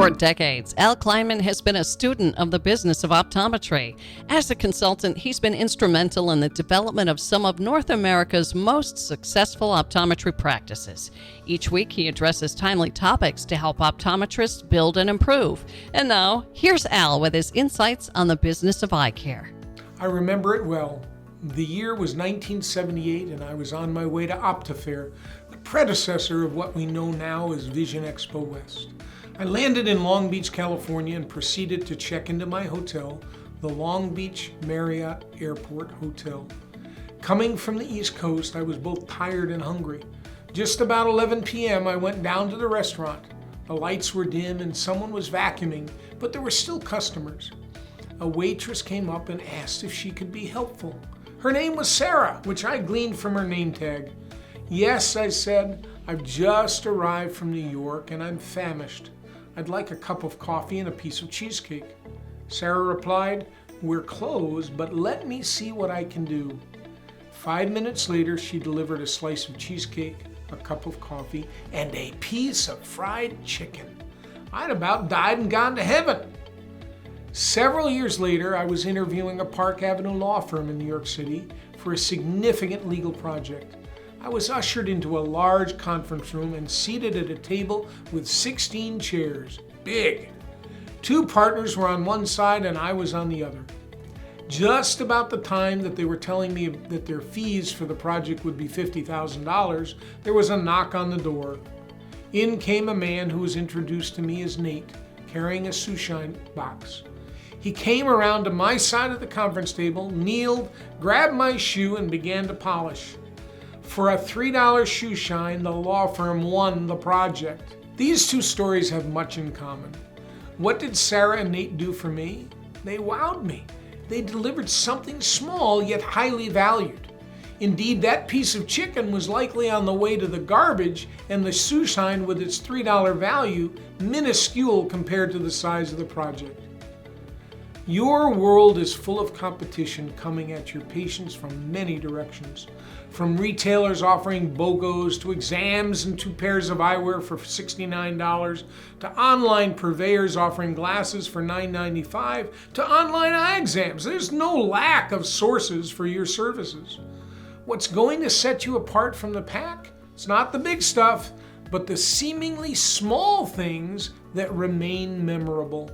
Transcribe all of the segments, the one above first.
For decades, Al Cleinman has been a student of the business of optometry. As a consultant, he's been instrumental in the development of some of North America's most successful optometry practices. Each week, he addresses timely topics to help optometrists build and improve. And now, here's Al with his insights on the business of eye care. I remember it well. The year was 1978, and I was on my way to OptiFair, the predecessor of what we know now as Vision Expo West. I landed in Long Beach, California, and proceeded to check into my hotel, the Long Beach Marriott Airport Hotel. Coming from the East Coast, I was both tired and hungry. Just about 11 p.m., I went down to the restaurant. The lights were dim and someone was vacuuming, but there were still customers. A waitress came up and asked if she could be helpful. Her name was Sarah, which I gleaned from her name tag. "Yes," I said, "I've just arrived from New York and I'm famished. I'd like a cup of coffee and a piece of cheesecake." Sarah replied, "We're closed, but let me see what I can do." 5 minutes later, she delivered a slice of cheesecake, a cup of coffee, and a piece of fried chicken. I'd about died and gone to heaven. Several years later, I was interviewing a Park Avenue law firm in New York City for a significant legal project. I was ushered into a large conference room and seated at a table with 16 chairs. Big. 2 partners were on one side and I was on the other. Just about the time that they were telling me that their fees for the project would be $50,000, there was a knock on the door. In came a man who was introduced to me as Nate, carrying a shoeshine box. He came around to my side of the conference table, kneeled, grabbed my shoe, and began to polish. For a $3 shoe shine, the law firm won the project. These 2 stories have much in common. What did Sarah and Nate do for me? They wowed me. They delivered something small yet highly valued. Indeed, that piece of chicken was likely on the way to the garbage, and the shoe shine with its $3 value minuscule compared to the size of the project. Your world is full of competition coming at your patients from many directions. From retailers offering BOGOs to exams and 2 pairs of eyewear for $69, to online purveyors offering glasses for $9.95, to online eye exams. There's no lack of sources for your services. What's going to set you apart from the pack? It's not the big stuff, but the seemingly small things that remain memorable.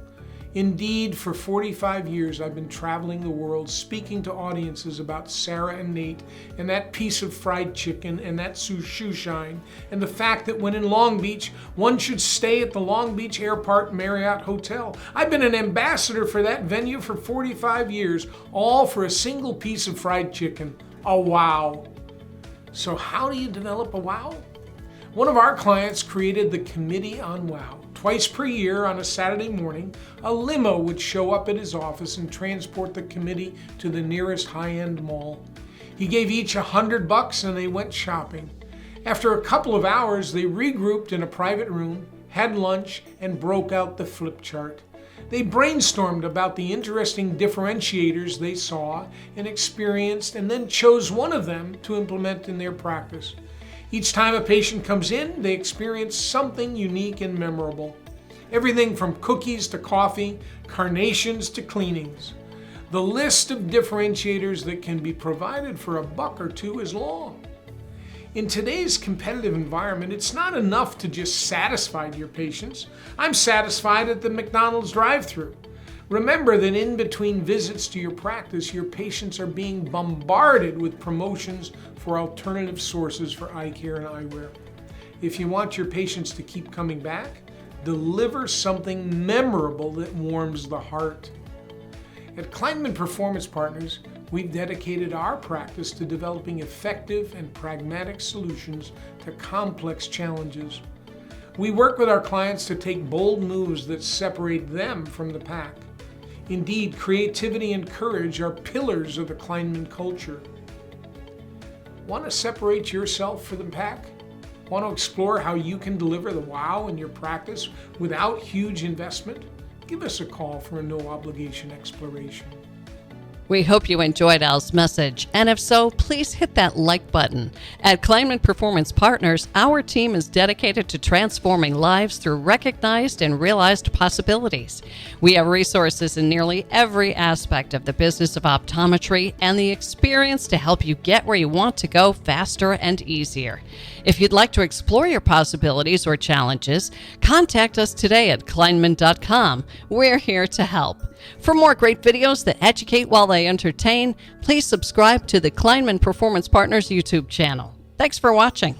Indeed, for 45 years, I've been traveling the world speaking to audiences about Sarah and Nate and that piece of fried chicken and that shoe shine and the fact that when in Long Beach, one should stay at the Long Beach Airport Marriott Hotel. I've been an ambassador for that venue for 45 years, all for a single piece of fried chicken. A wow. So how do you develop a wow? One of our clients created the Committee on Wow. Twice per year on a Saturday morning, a limo would show up at his office and transport the committee to the nearest high-end mall. He gave each $100 and they went shopping. After a couple of hours, they regrouped in a private room, had lunch, and broke out the flip chart. They brainstormed about the interesting differentiators they saw and experienced, and then chose one of them to implement in their practice. Each time a patient comes in, they experience something unique and memorable. Everything from cookies to coffee, carnations to cleanings. The list of differentiators that can be provided for $1 or $2 is long. In today's competitive environment, it's not enough to just satisfy your patients. I'm satisfied at the McDonald's drive-thru. Remember that in between visits to your practice, your patients are being bombarded with promotions for alternative sources for eye care and eyewear. If you want your patients to keep coming back, deliver something memorable that warms the heart. At Cleinman Performance Partners, we've dedicated our practice to developing effective and pragmatic solutions to complex challenges. We work with our clients to take bold moves that separate them from the pack. Indeed, creativity and courage are pillars of the Cleinman culture. Want to separate yourself from the pack? Want to explore how you can deliver the wow in your practice without huge investment? Give us a call for a no-obligation exploration. We hope you enjoyed Al's message, and if so, please hit that like button. At Cleinman Performance Partners, our team is dedicated to transforming lives through recognized and realized possibilities. We have resources in nearly every aspect of the business of optometry and the experience to help you get where you want to go faster and easier. If you'd like to explore your possibilities or challenges, contact us today at Cleinman.com. We're here to help. For more great videos that educate while they entertain, please subscribe to the Cleinman Performance Partners YouTube channel. Thanks for watching.